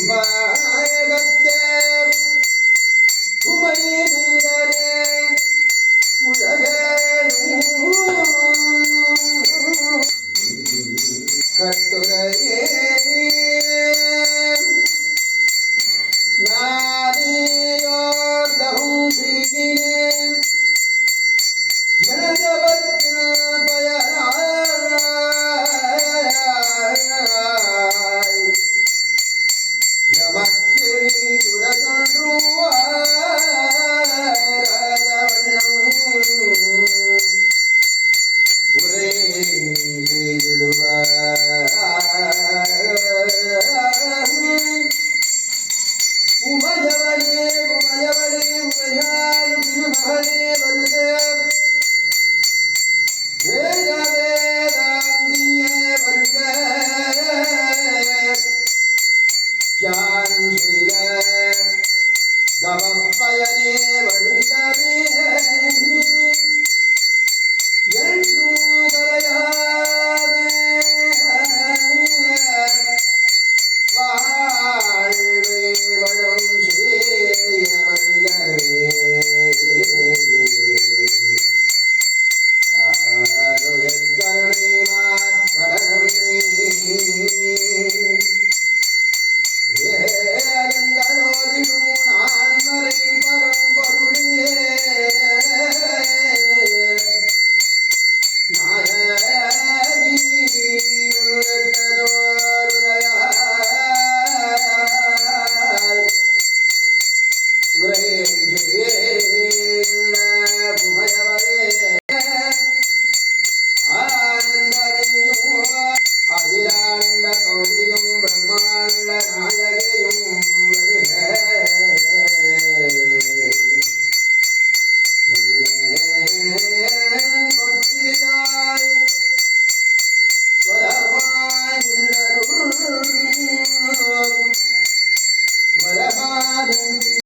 பாகத்தே உமையே மைந்தரே உலகனும் கட்டுரையே நானேயோர்தவும் ஸ்ரீகினேன் ஜனதவத்தில் பயனாய் யமக்கிளி துரதொன்றுவாரவண்ணம் உரை உமயவளே உமயவளே உமையால் திருமகளே வருக வேத வேதாந்தியே வருக யான் செய்த தவப்பயனே வருகவே என்றும் கலையாவே வாழ்வே வளம் செய்ய வருகவே கருணை மாற்றடம் வேலங்களோதிடும் நான்மறை பரம்பொருளே நாயகி ஆனந்தனையும் அகிலாண்ட கோடியும் பிரம்மாண்ட நாய